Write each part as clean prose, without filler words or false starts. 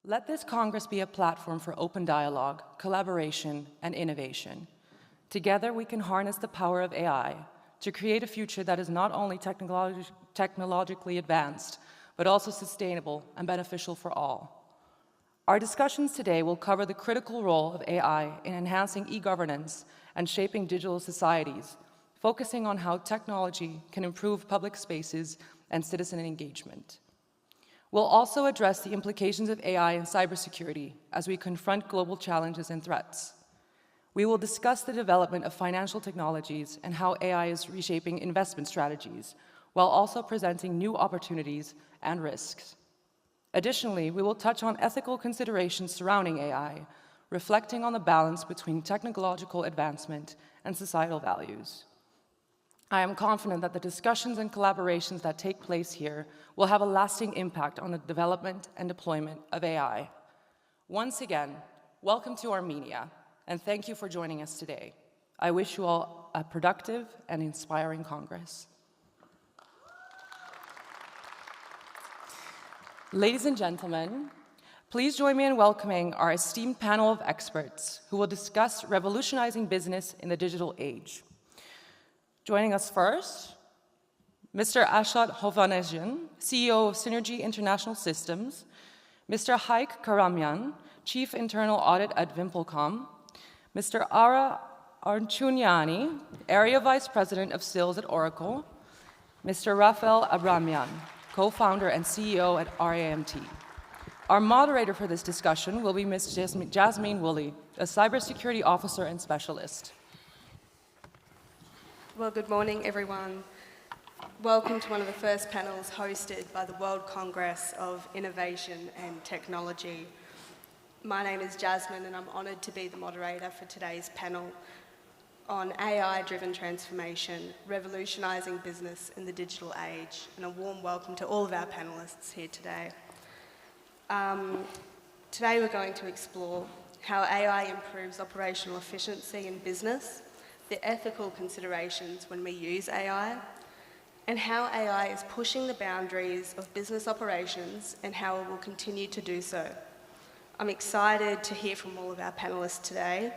Let this Congress be a platform for open dialogue, collaboration, and innovation. Together, we can harness the power of AI to create a future that is not only technologically advanced, but also sustainable and beneficial for all. Our discussions today will cover the critical role of AI in enhancing e-governance and shaping digital societies, focusing on how technology can improve public spaces and citizen engagement. We'll also address the implications of AI in cybersecurity as we confront global challenges and threats. We will discuss the development of financial technologies and how AI is reshaping investment strategies, while also presenting new opportunities and risks. Additionally, we will touch on ethical considerations surrounding AI, reflecting on the balance between technological advancement and societal values. I am confident that the discussions and collaborations that take place here will have a lasting impact on the development and deployment of AI. Once again, welcome to Armenia, and thank you for joining us today. I wish you all a productive and inspiring Congress. Ladies and gentlemen, please join me in welcoming our esteemed panel of experts who will discuss revolutionizing business in the digital age. Joining us first, Mr. Ashot Hovhannisyan, CEO of Synergy International Systems, Mr. Haik Karamyan, Chief Internal Audit at VimpelCom, Mr. Ara Archunyani, Area Vice President of Sales at Oracle, Mr. Rafael Abramian, Co-founder and CEO at RAMT. Our moderator for this discussion will be Ms. Jasmine Woolley, a cybersecurity officer and specialist. Well, good morning, everyone. Welcome to one of the first panels hosted by the World Congress of Innovation and Technology. My name is Jasmine, and I'm honoured to be the moderator for today's panel on AI-driven transformation, revolutionising business in the digital age, and a warm welcome to all of our panellists here today. Today we're going to explore how AI improves operational efficiency in business, the ethical considerations when we use AI, and how AI is pushing the boundaries of business operations and how it will continue to do so. I'm excited to hear from all of our panellists today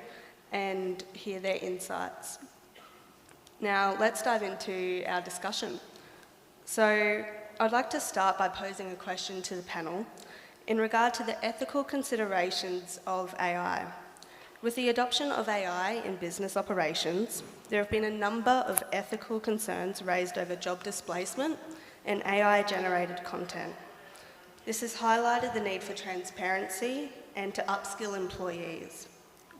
and hear their insights. Now, let's dive into our discussion. So, I'd like to start by posing a question to the panel in regard to the ethical considerations of AI. With the adoption of AI in business operations, there have been a number of ethical concerns raised over job displacement and AI-generated content. This has highlighted the need for transparency and to upskill employees.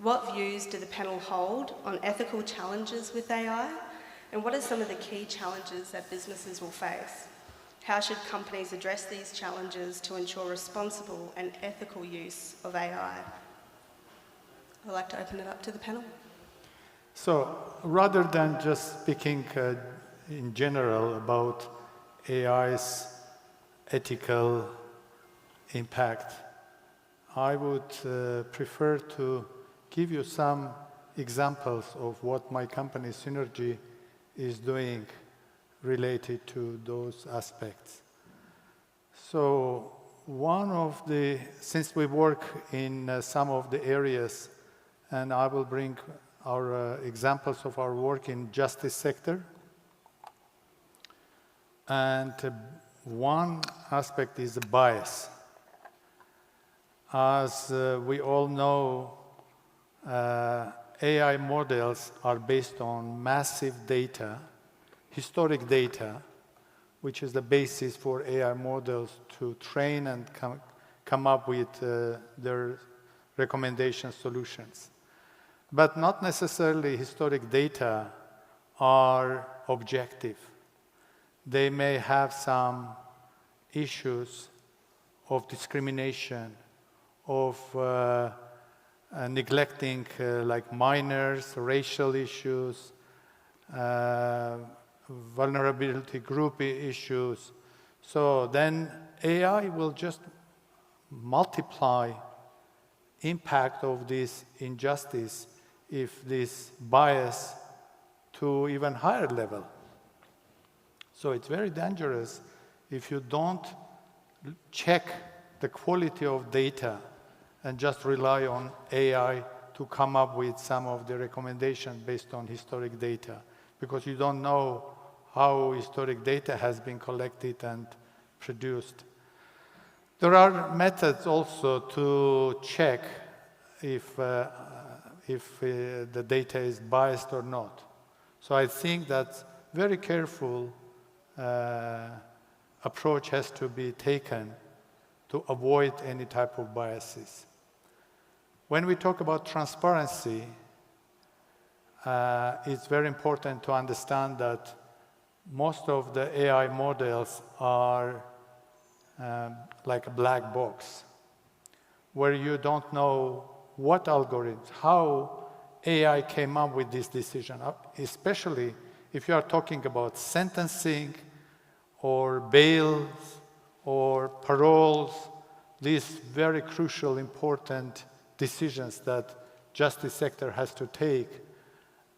What views do the panel hold on ethical challenges with AI, and what are some of the key challenges that businesses will face? How should companies address these challenges to ensure responsible and ethical use of AI? I'd like to open it up to the panel. So, rather than just speaking in general about AI's ethical impact, I would prefer to give you some examples of what my company Synergy is doing related to those aspects. So, since we work in some of the areas, and I will bring our examples of our work in justice sector. And one aspect is the bias. As we all know, AI models are based on massive data, historic data, which is the basis for AI models to train and come up with their recommendation solutions. But not necessarily historic data are objective. They may have some issues of discrimination, of neglecting like minors, racial issues, vulnerability group issues. So then AI will just multiply impact of this injustice if this bias to even higher level. So it's very dangerous if you don't check the quality of data and just rely on AI to come up with some of the recommendations based on historic data, because you don't know how historic data has been collected and produced. There are methods also to check if the data is biased or not. So I think that very careful approach has to be taken to avoid any type of biases. When we talk about transparency, it's very important to understand that most of the AI models are like a black box, where you don't know what algorithms, how AI came up with this decision, especially if you are talking about sentencing or bails or paroles, these very crucial, important decisions that justice sector has to take.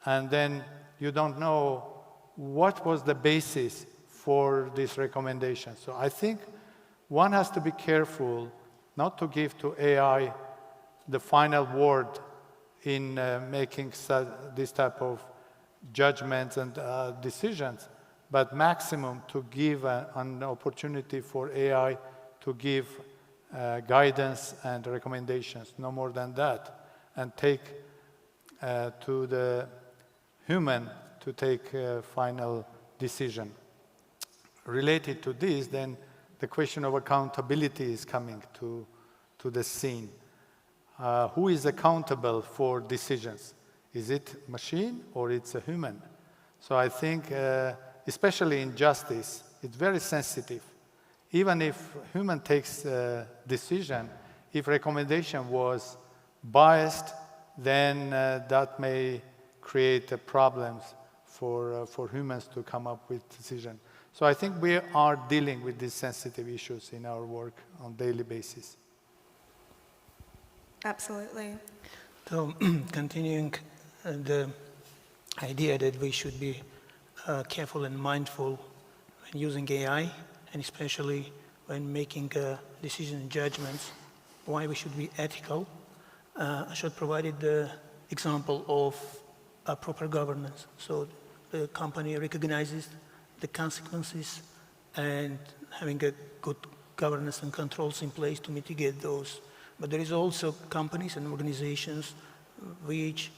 And then you don't know what was the basis for this recommendation. So I think one has to be careful not to give to AI the final word in making this type of judgments and decisions, but maximum to give an opportunity for AI to give guidance and recommendations, no more than that, and take to the human to take a final decision. Related to this, then the question of accountability is coming to the scene. Who is accountable for decisions? Is it machine or it's a human? So I think, especially in justice, it's very sensitive. Even if human takes a decision, if recommendation was biased, then that may create problems for humans to come up with decision. So I think we are dealing with these sensitive issues in our work on a daily basis. Absolutely. So continuing the idea that we should be careful and mindful when using AI, and especially when making decision and judgments, why we should be ethical, I should provide the example of proper governance. So the company recognizes the consequences and having a good governance and controls in place to mitigate those. But there is also companies and organizations which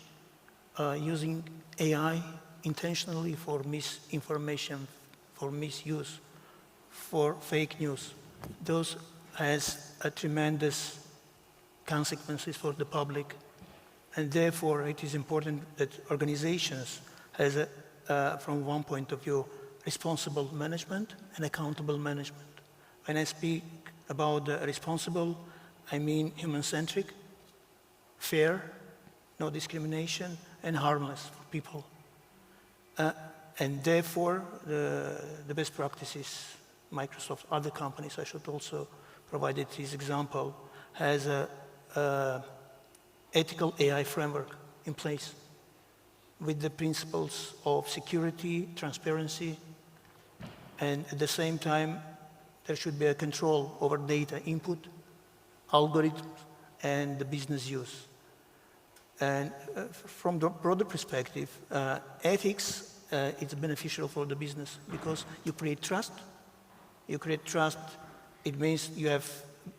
are using AI intentionally for misinformation, for misuse, for fake news. Those has a tremendous consequences for the public, and therefore it is important that organizations has from one point of view, responsible management and accountable management. When I speak about responsible, I mean human-centric, fair, no discrimination, and harmless for people. And therefore, the best practices, Microsoft, other companies, I should also provide this example, has a ethical AI framework in place with the principles of security, transparency, and at the same time, there should be a control over data input, algorithms, and the business use. And from the broader perspective, ethics is beneficial for the business because you create trust. You create trust, it means you have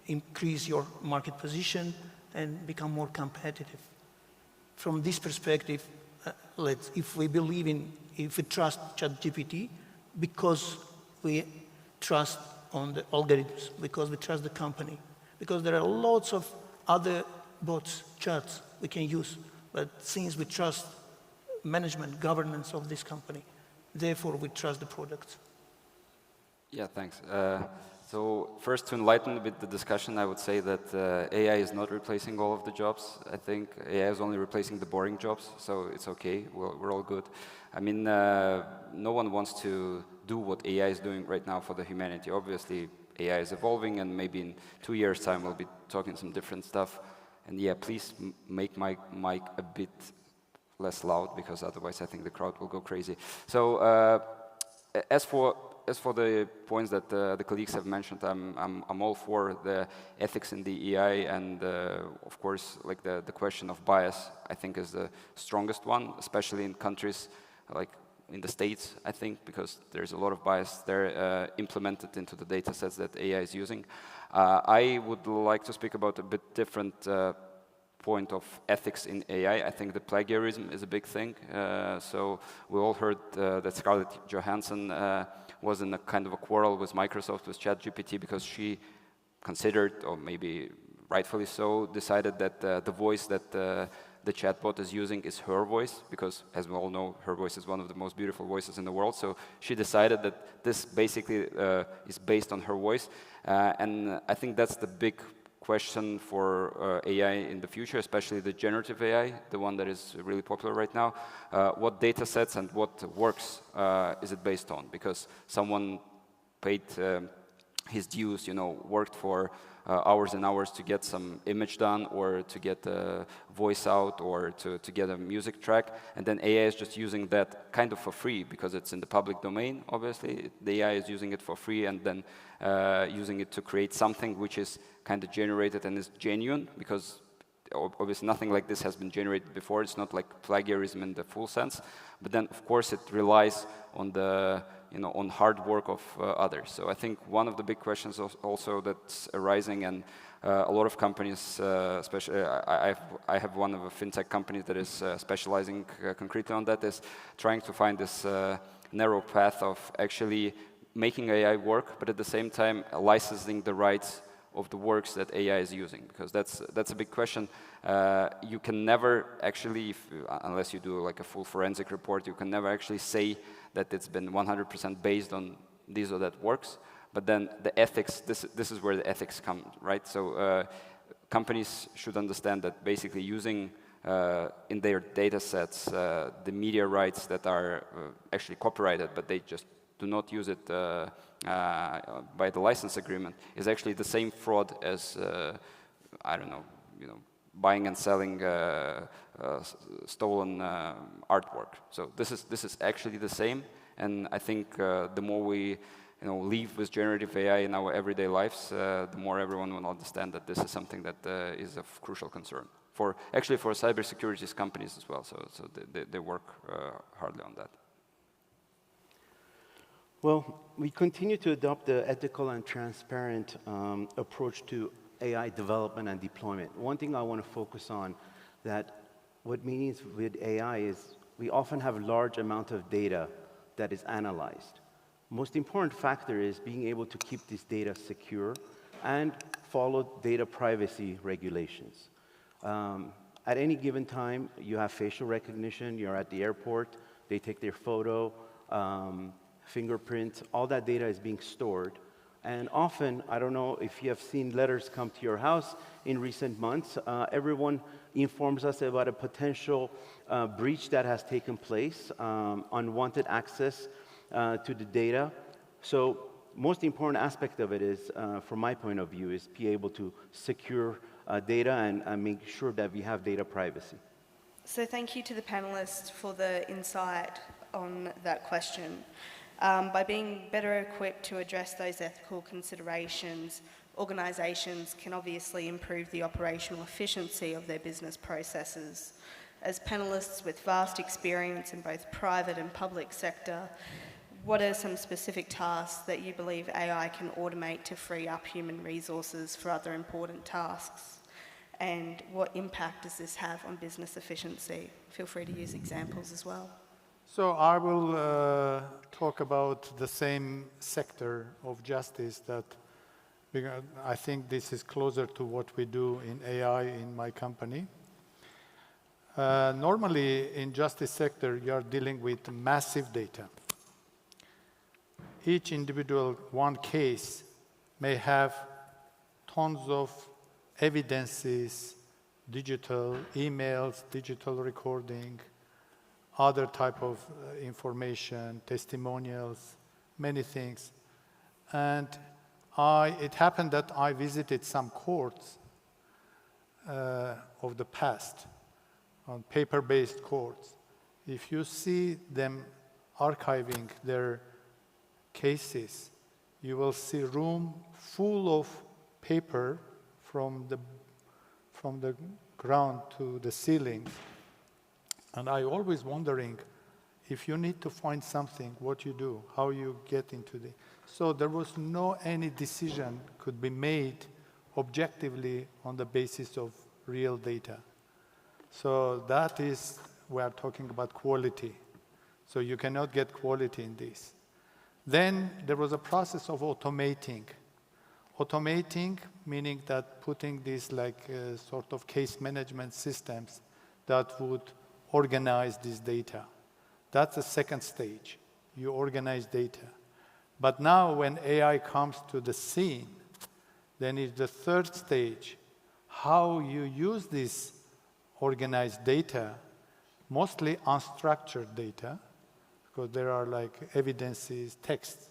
increased your market position and become more competitive. From this perspective, if we believe in, if we trust ChatGPT, because we trust on the algorithms, because we trust the company, because there are lots of other bots, chats we can use, but since we trust management, governance of this company, therefore we trust the product. Yeah, thanks. So first, to enlighten a bit the discussion, I would say that AI is not replacing all of the jobs. I think AI is only replacing the boring jobs, so it's okay, we're all good. I mean, no one wants to do what AI is doing right now for the humanity. Obviously, AI is evolving, and maybe in 2 years' time we'll be talking some different stuff. And yeah, please make my mic a bit less loud, because otherwise I think the crowd will go crazy. So as for as for the points that the colleagues have mentioned, I'm all for the ethics in the AI, and of course, like the question of bias, I think is the strongest one, especially in countries like in the States, I think, because there's a lot of bias there implemented into the data sets that AI is using. I would like to speak about a bit different point of ethics in AI. I think the plagiarism is a big thing. So we all heard that Scarlett Johansson was in a kind of a quarrel with Microsoft, with ChatGPT, because she considered, or maybe rightfully so, decided that the voice that the chatbot is using is her voice, because, as we all know, her voice is one of the most beautiful voices in the world. So she decided that this basically is based on her voice. And I think that's the big question for AI in the future, especially the generative AI, the one that is really popular right now. What data sets and what works is it based on? Because someone paid his dues, worked for hours and hours to get some image done, or to get a voice out, or to get a music track, and then AI is just using that kind of for free because it's in the public domain, obviously. The AI is using it for free and then using it to create something which is kind of generated and is genuine, because obviously nothing like this has been generated before. It's not like plagiarism in the full sense, but then of course it relies on the on hard work of others. So I think one of the big questions also that's arising, and a lot of companies, especially I have one of a fintech company that is specializing concretely on that, is trying to find this narrow path of actually making AI work, but at the same time licensing the rights of the works that AI is using, because that's a big question. You can never actually, unless you do like a full forensic report, you can never actually say that it's been 100% based on these or that works. But then the ethics, this is where the ethics come, right? So companies should understand that basically using in their data sets the media rights that are actually copyrighted, but they just do not use it by the license agreement, is actually the same fraud as I don't know, buying and selling stolen artwork. So this is actually the same, and I think the more we live with generative AI in our everyday lives, the more everyone will understand that this is something that is of crucial concern for cybersecurity companies as well. So they work hardly on that. Well, we continue to adopt the ethical and transparent approach to AI development and deployment. One thing I want to focus on, that what means with AI is we often have a large amount of data that is analyzed. Most important factor is being able to keep this data secure and follow data privacy regulations. At any given time, you have facial recognition, you're at the airport, they take their photo, fingerprints, all that data is being stored. And often, I don't know if you have seen letters come to your house in recent months, everyone informs us about a potential breach that has taken place, unwanted access to the data. So most important aspect of it is, from my point of view, is be able to secure data and make sure that we have data privacy. So thank you to the panelists for the insight on that question. By being better equipped to address those ethical considerations, organisations can obviously improve the operational efficiency of their business processes. As panellists with vast experience in both private and public sector, what are some specific tasks that you believe AI can automate to free up human resources for other important tasks? And what impact does this have on business efficiency? Feel free to use examples as well. So I will talk about the same sector of justice that, because I think this is closer to what we do in AI in my company. Normally in justice sector, you are dealing with massive data. Each individual one case may have tons of evidences, digital emails, digital recording, other type of information, testimonials, many things. And it happened that I visited some courts of the past, on paper-based courts. If you see them archiving their cases, you will see room full of paper from the ground to the ceiling. And I always wondering, if you need to find something, what you do, how you get into the... So there was no any decision could be made objectively on the basis of real data. So that is, we are talking about quality. So you cannot get quality in this. Then there was a process of automating. Automating, meaning that putting these like sort of case management systems that would organize this data. That's the second stage. You organize data. But now when AI comes to the scene, then it's the third stage. How you use this organized data, mostly unstructured data, because there are like evidences, texts.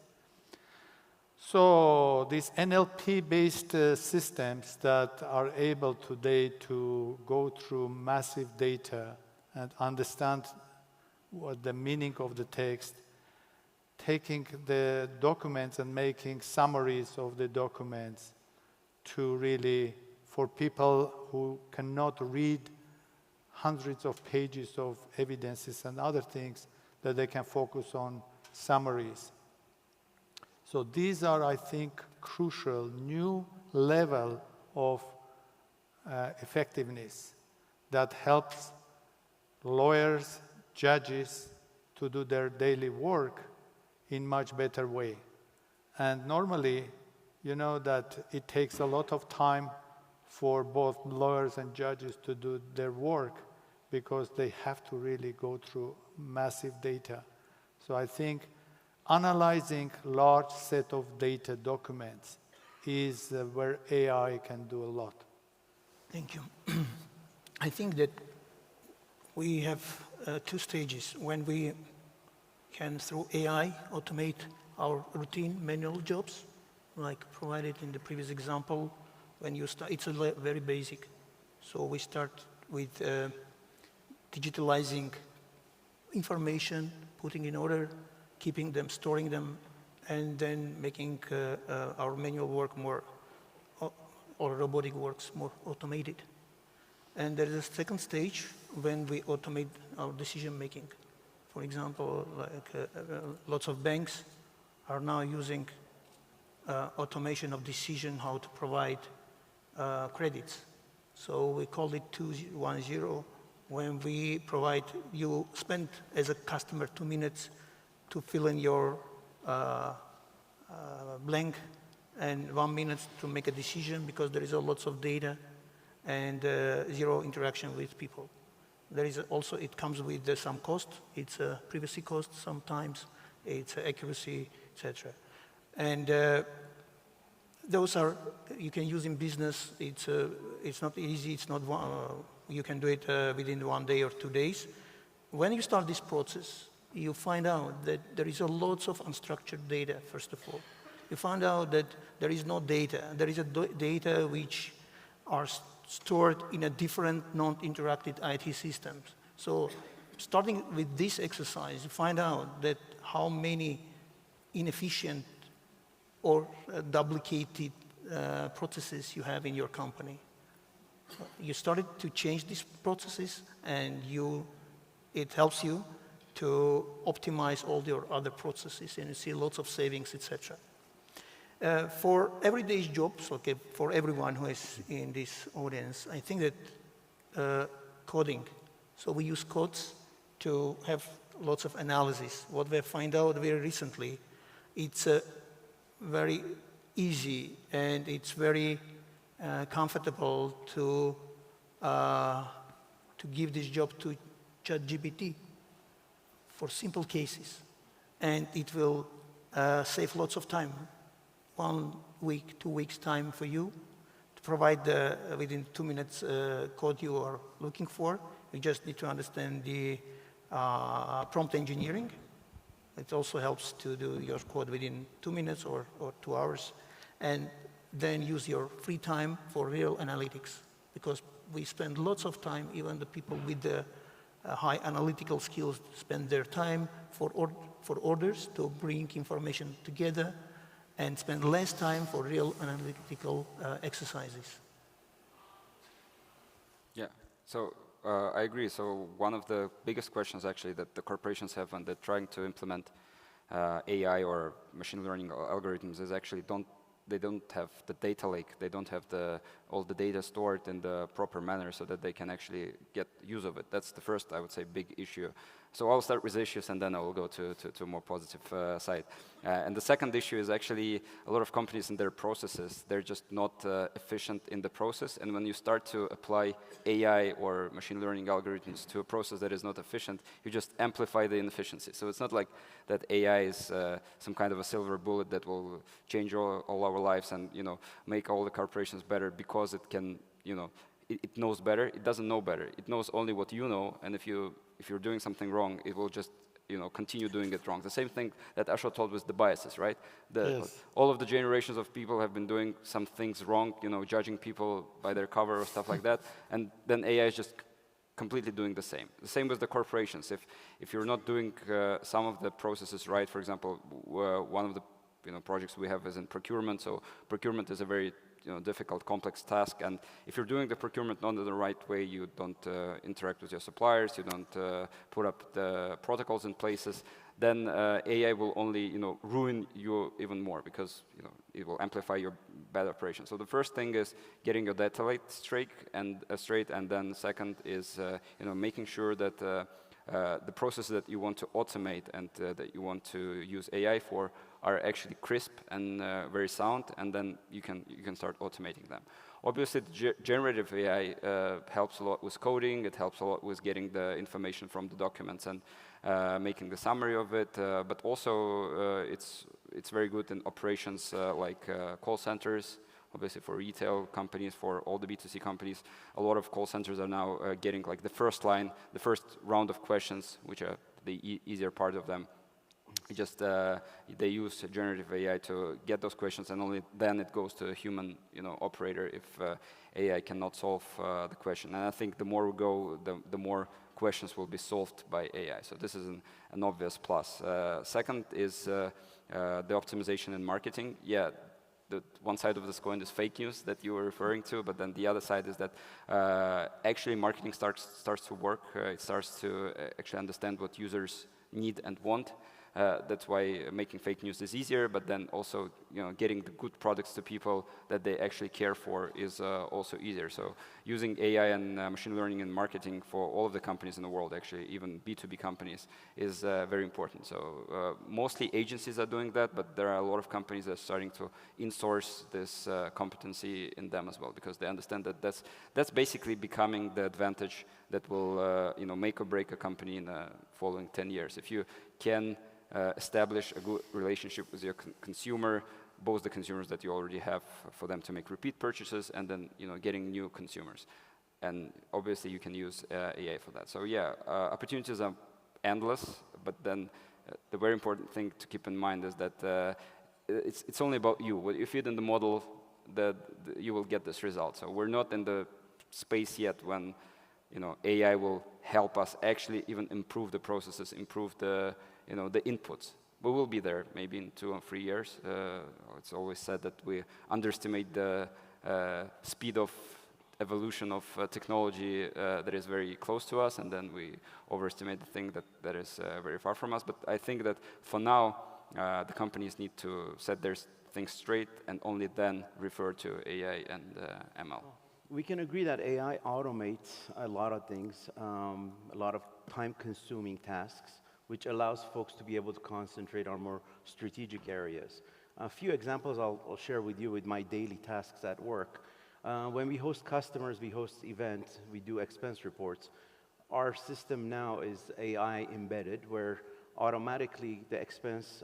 So these NLP-based systems that are able today to go through massive data and understand what the meaning of the text, taking the documents and making summaries of the documents to really, for people who cannot read hundreds of pages of evidences and other things, that they can focus on summaries. So these are, I think, crucial new level of effectiveness that helps lawyers, judges to do their daily work in much better way. And normally, you know that it takes a lot of time for both lawyers and judges to do their work because they have to really go through massive data. So I think analyzing large set of data documents is where AI can do a lot. Thank you. I think that we have two stages when we can, through AI, automate our routine manual jobs, like provided in the previous example. When you start, it's very basic. So we start with digitalizing information, putting in order, keeping them, storing them, and then making our manual work more, or robotic works more automated. And there is a second stage when we automate our decision making. For example, like lots of banks are now using automation of decision how to provide credits. So we call it 210, when we provide, you spend as a customer 2 minutes to fill in your blank and 1 minute to make a decision because there is lots of data and zero interaction with people. There is also, it comes with some cost. It's a privacy cost sometimes, it's accuracy, etc. And those are, you can use in business. It's not easy, it's not, you can do it within 1 day or 2 days. When you start this process, you find out that there is a lots of unstructured data, first of all. You find out that there is no data. There is a data which are stored in a different non-interactive IT systems. So starting with this exercise, you find out that how many inefficient or duplicated processes you have in your company. You started to change these processes and it helps you to optimize all your other processes and you see lots of savings, etc. For everyday jobs, okay, for everyone who is in this audience, I think that coding, so we use codes to have lots of analysis. What we find out very recently, it's very easy and it's very comfortable to give this job to ChatGPT for simple cases. And it will save lots of time. 1 week, 2 weeks time for you to provide within 2 minutes code you are looking for. You just need to understand the prompt engineering. It also helps to do your code within 2 minutes or 2 hours. And then use your free time for real analytics. Because we spend lots of time, even the people with the high analytical skills to spend their time for orders to bring information together and spend less time for real analytical exercises. Yeah, so I agree. So one of the biggest questions actually that the corporations have when they're trying to implement AI or machine learning algorithms is actually they don't have the data lake. They don't have all the data stored in the proper manner so that they can actually get use of it. That's the first, I would say, big issue. So I'll start with issues and then I will go to a more positive side. And the second issue is actually a lot of companies in their processes, they're just not efficient in the process. And when you start to apply AI or machine learning algorithms to a process that is not efficient, you just amplify the inefficiency. So it's not like that AI is some kind of a silver bullet that will change all our lives and make all the corporations better because it can, it knows better. It doesn't know better. It knows only what you know, and if you're doing something wrong, it will just continue doing it wrong. The same thing that Ashwa told with the biases, right? Yes. All of the generations of people have been doing some things wrong, judging people by their cover or stuff like that, and then AI is just completely doing the same. The same with the corporations. If you're not doing some of the processes right, for example, one of the projects we have is in procurement. So procurement is a very difficult, complex task, and if you're doing the procurement not in the right way, you don't interact with your suppliers, you don't put up the protocols in places, then AI will only ruin you even more because it will amplify your bad operation. So the first thing is getting your data lake straight, and then second is making sure that the processes that you want to automate and that you want to use AI for are actually crisp and very sound, and then you can start automating them. Obviously, generative AI helps a lot with coding. It helps a lot with getting the information from the documents and making the summary of it. But also, it's very good in operations like call centers. Obviously, for retail companies, for all the B2C companies, a lot of call centers are now getting like the first round of questions, which are the easier part of them. They use generative AI to get those questions, and only then it goes to a human, operator if AI cannot solve the question. And I think the more we go, the more questions will be solved by AI. So this is an obvious plus. Second is the optimization in marketing. Yeah, the one side of this coin is fake news that you were referring to, but then the other side is that actually marketing starts to work. It starts to actually understand what users need and want. That's why making fake news is easier, but then also getting the good products to people that they actually care for is also easier. So using AI and machine learning in marketing for all of the companies in the world, actually even B2B companies, is very important. So mostly agencies are doing that, but there are a lot of companies that are starting to insource this competency in them as well, because they understand that that's basically becoming the advantage that will make or break a company in the following 10 years. If you can establish a good relationship with your consumer, both the consumers that you already have, for them to make repeat purchases, and then getting new consumers. And obviously you can use AI for that. So yeah, opportunities are endless, but then the very important thing to keep in mind is that it's only about you. What you feed in the model, that you will get this result. So we're not in the space yet when AI will help us actually even improve the processes, improve the the inputs. We will be there maybe in 2 or 3 years. It's always said that we underestimate the speed of evolution of technology that is very close to us, and then we overestimate the thing that is very far from us. But I think that for now, the companies need to set their things straight and only then refer to AI and ML. We can agree that AI automates a lot of things, a lot of time-consuming tasks, which allows folks to be able to concentrate on more strategic areas. A few examples I'll share with you with my daily tasks at work. When we host customers, we host events, we do expense reports. Our system now is AI embedded, where automatically the expense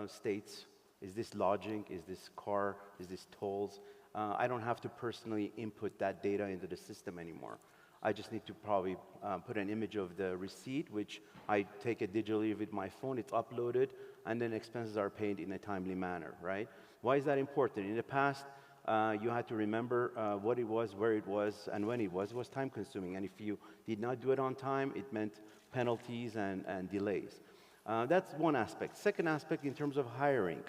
states, is this lodging, is this car, is this tolls? I don't have to personally input that data into the system anymore. I just need to probably put an image of the receipt, which I take it digitally with my phone, it's uploaded, and then expenses are paid in a timely manner, right? Why is that important? In the past, You had to remember what it was, where it was, and when it was. It was time consuming. And if you did not do it on time, it meant penalties and delays. That's one aspect. Second aspect, in terms of hiring,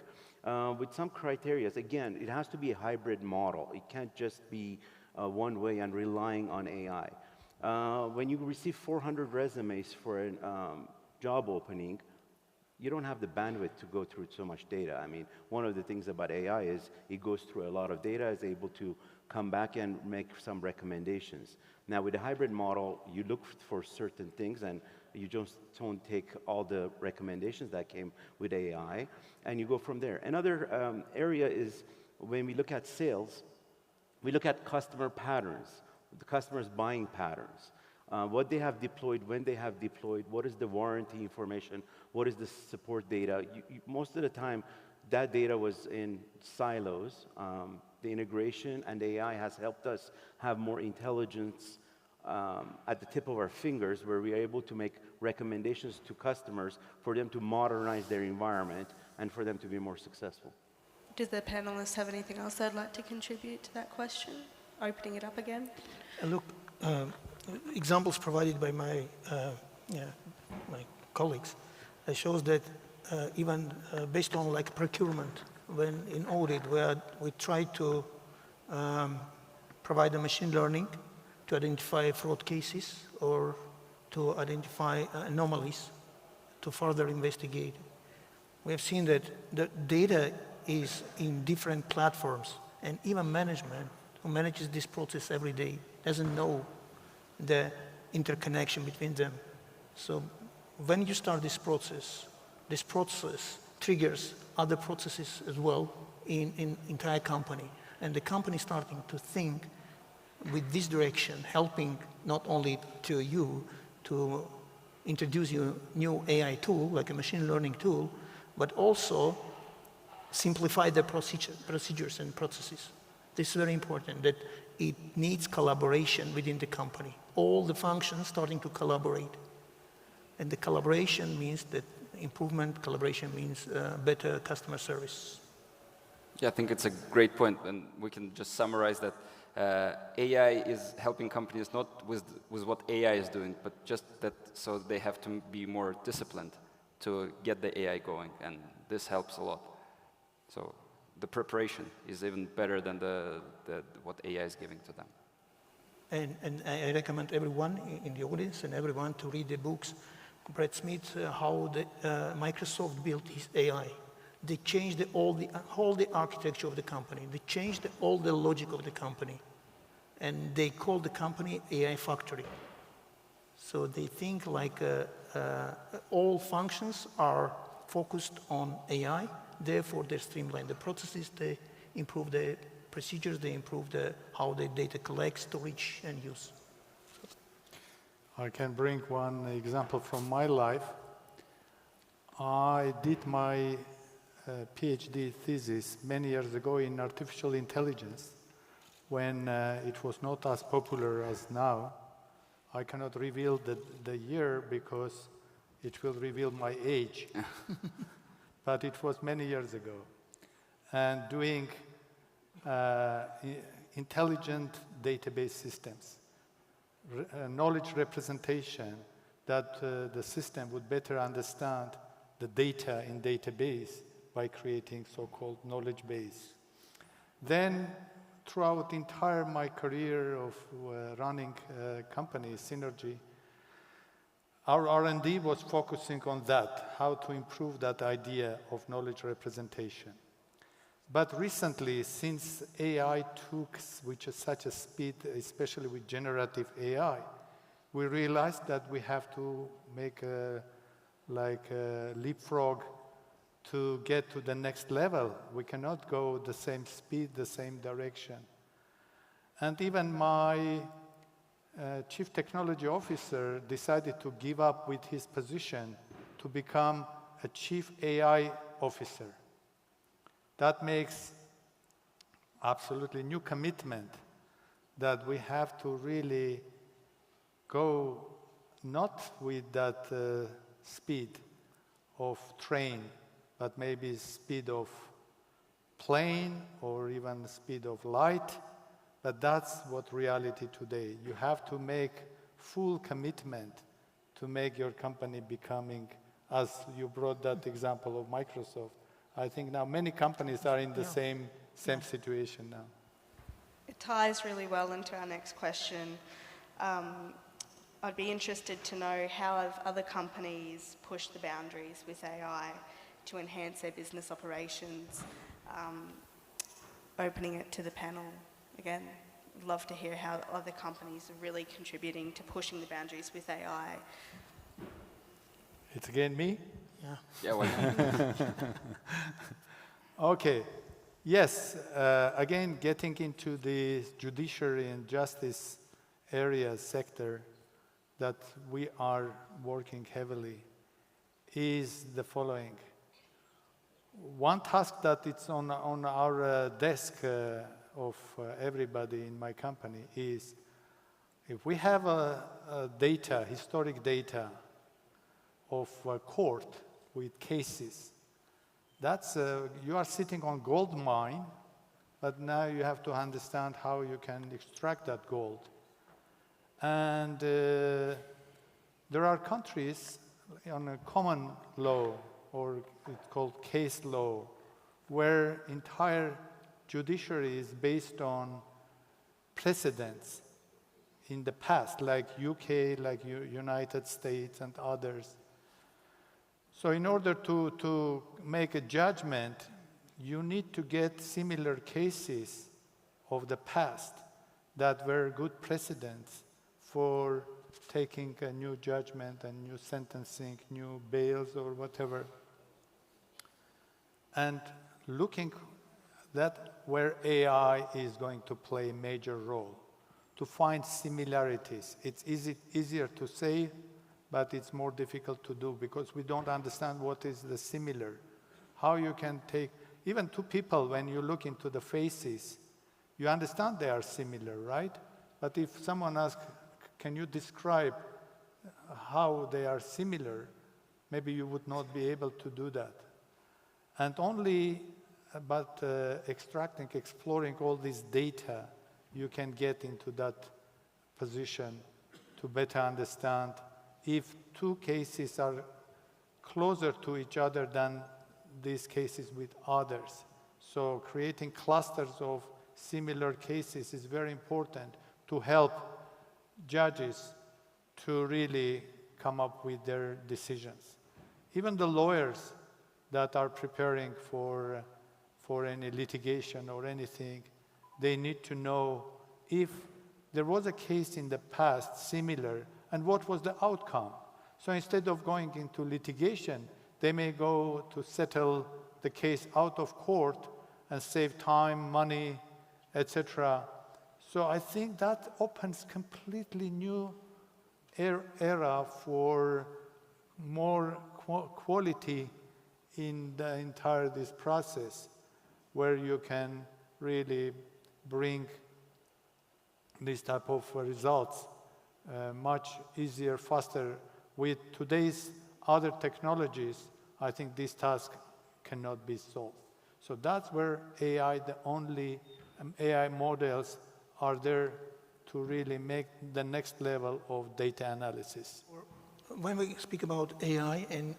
with some criteria, again, it has to be a hybrid model. It can't just be one way and relying on AI. When you receive 400 resumes for a job opening, you don't have the bandwidth to go through so much data. I mean, one of the things about AI is it goes through a lot of data, is able to come back and make some recommendations. Now, with a hybrid model, you look for certain things, and you just don't take all the recommendations that came with AI, and you go from there. Another area is when we look at sales, we look at customer patterns, the customer's buying patterns. What they have deployed, when they have deployed, what is the warranty information, what is the support data. Most of the time, that data was in silos. The integration and AI has helped us have more intelligence at the tip of our fingers, where we are able to make recommendations to customers for them to modernize their environment and for them to be more successful. Do the panelists have anything else they'd like to contribute to that question? Opening it up again. Look, examples provided by my colleagues shows that even based on like procurement, when in audit where we try to provide a machine learning to identify fraud cases or to identify anomalies to further investigate, we have seen that the data is in different platforms, and even management who manages this process every day doesn't know the interconnection between them. So when you start this process triggers other processes as well in entire company. And the company starting to think with this direction, helping not only to you to introduce you new AI tool, like a machine learning tool, but also simplify the procedures and processes. This is very important, that it needs collaboration within the company. All the functions starting to collaborate. And the collaboration means that improvement, collaboration means better customer service. Yeah, I think it's a great point, and we can just summarize that AI is helping companies not with what AI is doing, but just that so they have to be more disciplined to get the AI going, and this helps a lot. So the preparation is even better than what AI is giving to them. And I recommend everyone in the audience and everyone to read the books. Brad Smith, how Microsoft built his AI. They changed all the architecture of the company. They changed all the logic of the company. And they called the company AI Factory. So they think like all functions are focused on AI, therefore they streamline the processes, they improve the procedures, they improve how the data collects, storage, and use. I can bring one example from my life. I did my PhD thesis many years ago in artificial intelligence when it was not as popular as now. I cannot reveal the year because it will reveal my age. But it was many years ago. And doing intelligent database systems, knowledge representation, that the system would better understand the data in database by creating so-called knowledge base. Then, throughout entire my career of running companies, Synergy, our R&D was focusing on that, how to improve that idea of knowledge representation. But recently, since AI took such a speed, especially with generative AI, we realized that we have to make a leapfrog to get to the next level. We cannot go the same speed, the same direction. And even my chief technology officer decided to give up with his position to become a chief AI officer. That makes absolutely new commitment that we have to really go not with that speed of train, but maybe speed of plane or even the speed of light, but that's what reality today. You have to make full commitment to make your company becoming, as you brought that example of Microsoft. I think now many companies are in the same situation now. It ties really well into our next question. I'd be interested to know how have other companies pushed the boundaries with AI to enhance their business operations. Opening it to the panel again. I'd love to hear how other companies are really contributing to pushing the boundaries with AI. It's again me? Yeah. Yeah, why not? Okay. Yes, again, getting into the judiciary and justice area sector that we are working heavily is the following. One task that it's on our desk of everybody in my company is if we have data, historic data of a court with cases, that's you are sitting on gold mine, but now you have to understand how you can extract that gold. And there are countries on a common law, or it's called case law, where entire judiciary is based on precedents in the past, like UK, like United States and others. So in order to make a judgment, you need to get similar cases of the past that were good precedents for taking a new judgment and new sentencing, new bails or whatever. And looking that where AI is going to play a major role, to find similarities. It's easier to say, but it's more difficult to do because we don't understand what is the similar. How you can take, even two people, when you look into the faces, you understand they are similar, right? But if someone asks, can you describe how they are similar, maybe you would not be able to do that. And only about extracting, exploring all this data, you can get into that position to better understand if two cases are closer to each other than these cases with others. So creating clusters of similar cases is very important to help judges to really come up with their decisions. Even the lawyers that are preparing for any litigation or anything, they need to know if there was a case in the past similar and what was the outcome. So instead of going into litigation, they may go to settle the case out of court and save time, money, etc. So I think that opens completely new era for more quality in the entire this process, where you can really bring this type of results much easier, faster. With today's other technologies, I think this task cannot be solved. So that's where AI, the only AI models are there to really make the next level of data analysis. When we speak about AI, and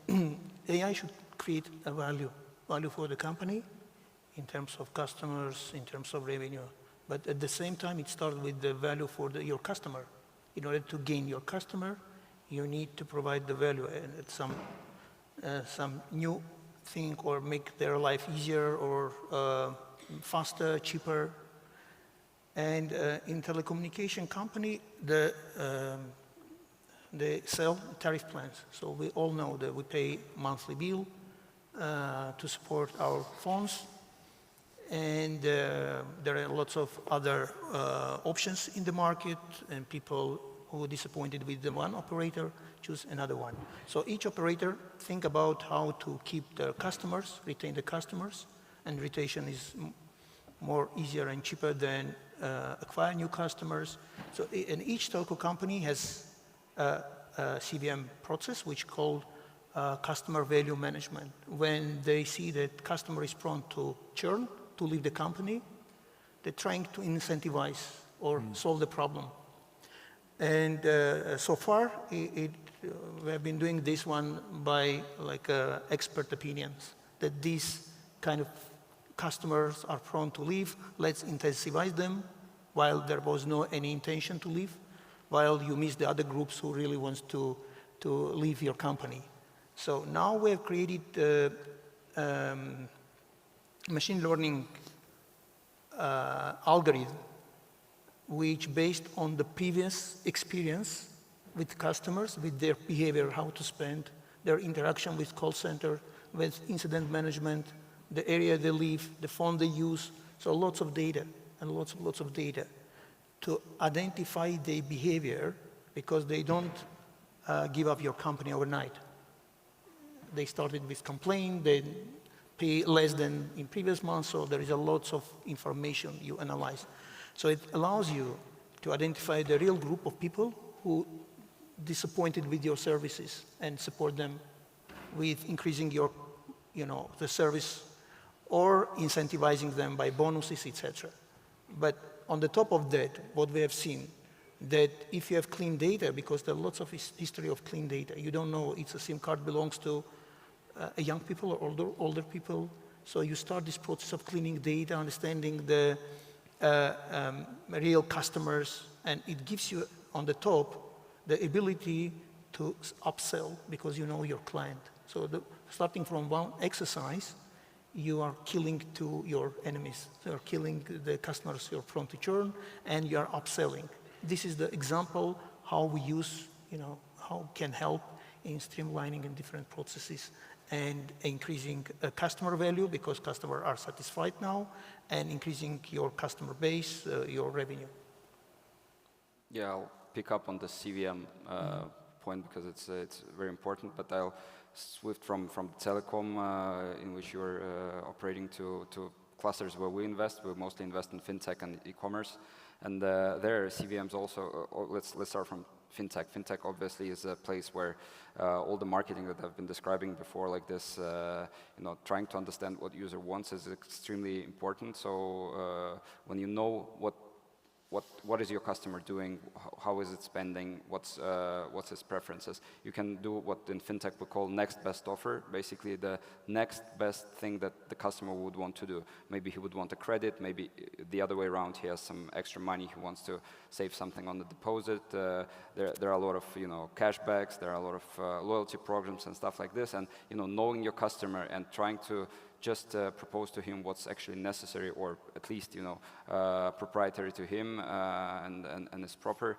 AI should create a value for the company in terms of customers, in terms of revenue. But at the same time, it starts with the value for your customer. In order to gain your customer, you need to provide the value and some new thing or make their life easier or faster, cheaper. And in telecommunication company, they sell tariff plans. So we all know that we pay monthly bill to support our phones. And there are lots of other options in the market, and people who are disappointed with the one operator choose another one. So each operator think about how to keep their customers, retain the customers, and retention is more easier and cheaper than acquire new customers. So and each telco company has a CVM process which called customer value management. When they see that customer is prone to churn, to leave the company, they're trying to incentivize or solve the problem. And so far, we have been doing this one by expert opinions, that these kind of customers are prone to leave. Let's incentivize them while there was no any intention to leave, while you miss the other groups who really wants to leave your company. So now we have created machine learning algorithm, which based on the previous experience with customers, with their behavior, how to spend, their interaction with call center, with incident management, the area they live, the phone they use. So lots of data and lots of data to identify their behavior, because they don't give up your company overnight. They started with complaint, they pay less than in previous months, so there is a lots of information you analyze. So it allows you to identify the real group of people who disappointed with your services and support them with increasing your, the service or incentivizing them by bonuses, etc. But on the top of that, what we have seen, that if you have clean data, because there are lots of history of clean data, you don't know if a SIM card belongs to young people or older people. So you start this process of cleaning data, understanding the real customers, and it gives you on the top the ability to upsell because you know your client. So starting from one exercise, you are killing to your enemies. You are killing the customers you're prone to churn, and you are upselling. This is the example how we use, how can help in streamlining in different processes and increasing customer value because customers are satisfied now, and increasing your customer base, your revenue. Yeah, I'll pick up on the CVM point because it's very important, but I'll shift from telecom, in which you're operating, to clusters where we invest. We mostly invest in fintech and e-commerce, and there CVMs also. Let's start from fintech. Fintech obviously is a place where all the marketing that I've been describing before, like this, trying to understand what user wants is extremely important. So when you know what is your customer doing, how is it spending, what's his preferences, you can do what in fintech we call next best offer, basically the next best thing that the customer would want to do. Maybe he would want a credit, maybe the other way around, he has some extra money, he wants to save something on the deposit. There are a lot of cashbacks, there are a lot of loyalty programs and stuff like this, and knowing your customer and trying to just propose to him what's actually necessary, or at least proprietary to him and is proper.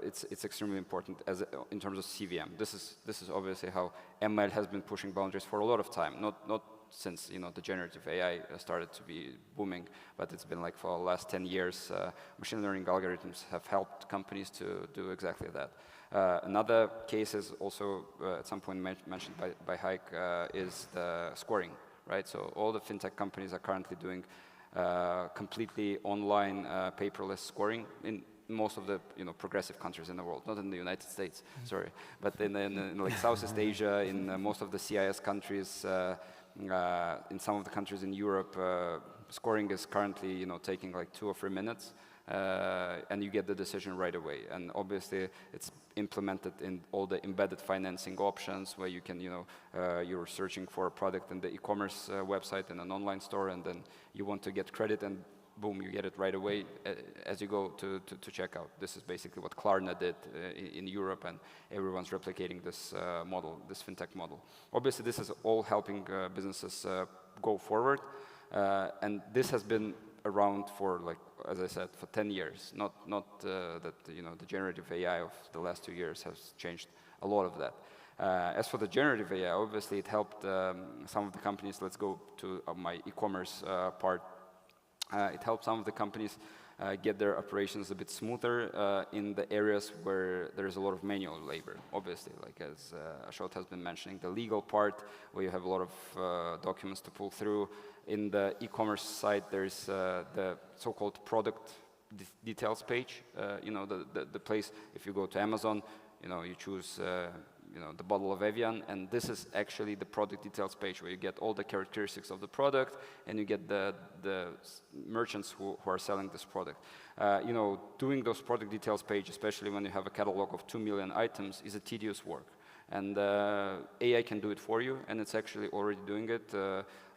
It's extremely important in terms of CVM. This is obviously how ML has been pushing boundaries for a lot of time. Not since the generative AI started to be booming, but it's been like for the last 10 years. Machine learning algorithms have helped companies to do exactly that. Another case is also at some point mentioned by Haik is the scoring. Right, so all the fintech companies are currently doing completely online paperless scoring in most of the progressive countries in the world, not in the United States, sorry, but in like Southeast Asia, in most of the CIS countries, in some of the countries in Europe, scoring is currently taking like 2 or 3 minutes. And you get the decision right away. And obviously, it's implemented in all the embedded financing options where you can, you're searching for a product in the e-commerce website in an online store, and then you want to get credit, and boom, you get it right away as you go to checkout. This is basically what Klarna did in Europe, and everyone's replicating this model, this fintech model. Obviously, this is all helping businesses go forward, and this has been around for, like, as I said, for 10 years. Not that the generative AI of the last 2 years has changed a lot of that. As for the generative AI, obviously it helped some of the companies. Let's go to my e-commerce part. It helped some of the companies get their operations a bit smoother in the areas where there is a lot of manual labor, obviously, like as Ashot has been mentioning, the legal part, where you have a lot of documents to pull through. In the e-commerce side, there's the so-called product details page, the place, if you go to Amazon, you choose the bottle of Evian, and this is actually the product details page where you get all the characteristics of the product, and you get the merchants who are selling this product. Doing those product details page, especially when you have a catalog of 2 million items, is a tedious work. And AI can do it for you, and it's actually already doing it.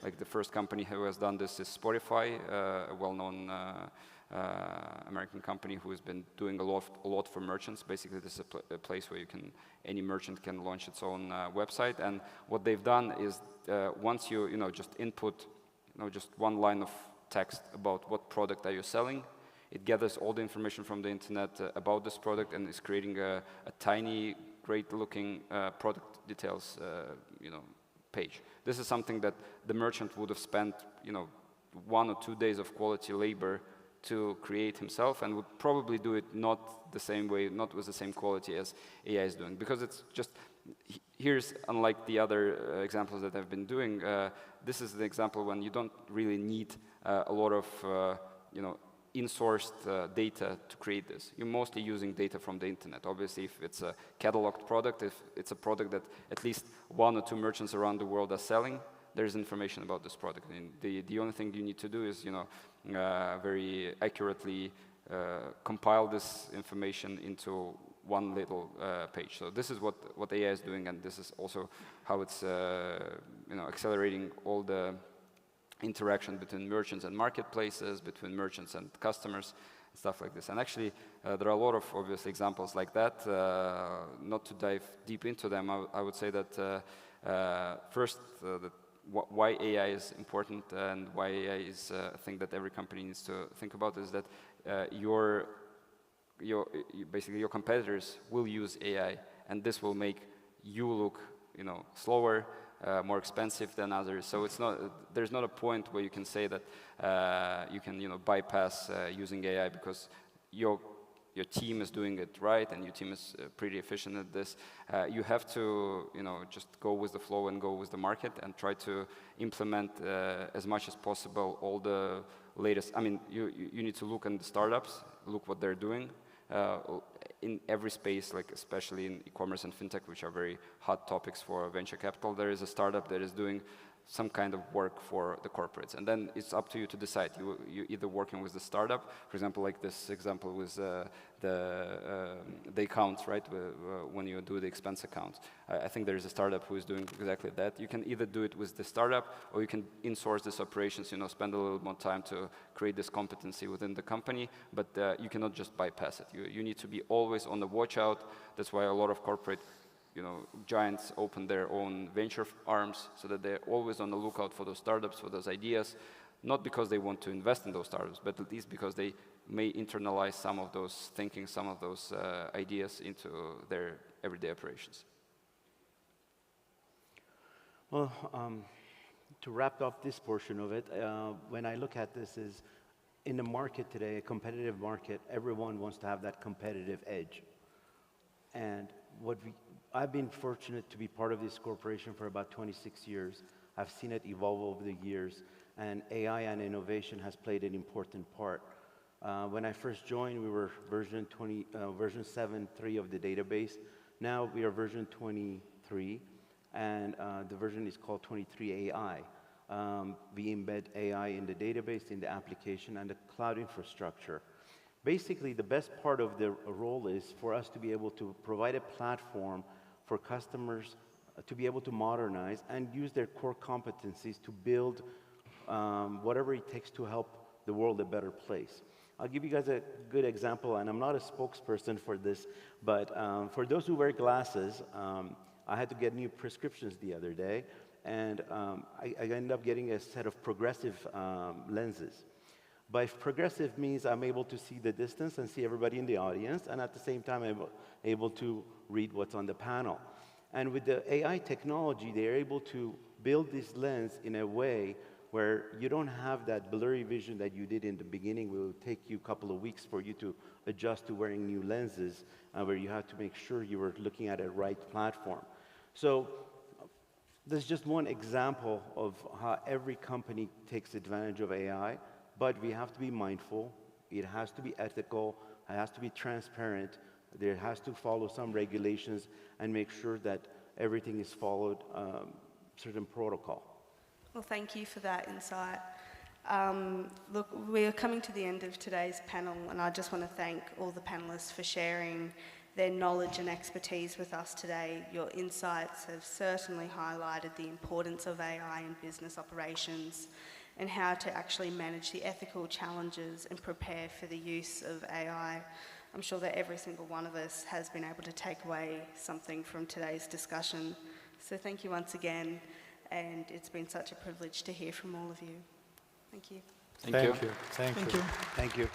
Like the first company who has done this is Spotify, a well-known American company who has been doing a lot for merchants. Basically, this is a place where any merchant can launch its own website. And what they've done is once you just input just one line of text about what product are you selling, it gathers all the information from the internet about this product and is creating a tiny, great-looking product details page. This is something that the merchant would have spent 1 or 2 days of quality labor to create himself, and would probably do it not the same way, not with the same quality as AI is doing. Because it's just, here's, unlike the other examples that I've been doing, this is the example when you don't really need a lot of in-sourced data to create this. You're mostly using data from the internet. Obviously, if it's a cataloged product, if it's a product that at least 1 or 2 merchants around the world are selling, there's information about this product. And the only thing you need to do is, very accurately compile this information into one little page. So this is what AI is doing, and this is also how it's accelerating all the interaction between merchants and marketplaces, between merchants and customers, stuff like this. And actually, there are a lot of obvious examples like that. Not to dive deep into them, I would say that first, why AI is important and why AI is a thing that every company needs to think about is that basically your competitors will use AI, and this will make you look slower, more expensive than others. So there's not a point where you can say that you can bypass using AI because your team is doing it right and your team is pretty efficient at this. You have to just go with the flow and go with the market and try to implement as much as possible all the latest. I mean, you need to look at the startups, look what they're doing. In every space, like especially in e-commerce and fintech, which are very hot topics for venture capital, there is a startup that is doing some kind of work for the corporates. And then it's up to you to decide. You're either working with the startup, for example, like this example with the accounts, right? When you do the expense accounts. I think there is a startup who is doing exactly that. You can either do it with the startup, or you can insource this operations, spend a little more time to create this competency within the company, but you cannot just bypass it. You need to be always on the watch out. That's why a lot of corporate giants open their own venture arms so that they're always on the lookout for those startups, for those ideas, not because they want to invest in those startups, but at least because they may internalize some of those thinking, some of those ideas into their everyday operations. Well, to wrap up this portion of it, when I look at this is, in the market today, a competitive market, everyone wants to have that competitive edge. And I've been fortunate to be part of this corporation for about 26 years. I've seen it evolve over the years, and AI and innovation has played an important part. When I first joined, we were version 7.3 of the database. Now we are version 23, and the version is called 23 AI. We embed AI in the database, in the application, and the cloud infrastructure. Basically, the best part of the role is for us to be able to provide a platform for customers to be able to modernize and use their core competencies to build whatever it takes to help the world a better place. I'll give you guys a good example, and I'm not a spokesperson for this, but for those who wear glasses, I had to get new prescriptions the other day, and I ended up getting a set of progressive lenses. By progressive means I'm able to see the distance and see everybody in the audience, and at the same time I'm able to read what's on the panel. And with the AI technology, they're able to build this lens in a way where you don't have that blurry vision that you did in the beginning. It will take you a couple of weeks for you to adjust to wearing new lenses, where you have to make sure you were looking at a right platform. So there's just one example of how every company takes advantage of AI. But we have to be mindful, it has to be ethical, it has to be transparent, There has to follow some regulations and make sure that everything is followed certain protocol. Well, thank you for that insight. Look, we are coming to the end of today's panel, and I just want to thank all the panellists for sharing their knowledge and expertise with us today. Your insights have certainly highlighted the importance of AI in business operations and how to actually manage the ethical challenges and prepare for the use of AI. I'm sure that every single one of us has been able to take away something from today's discussion. So thank you once again, and it's been such a privilege to hear from all of you. Thank you. Thank you. Thank you. Thank you.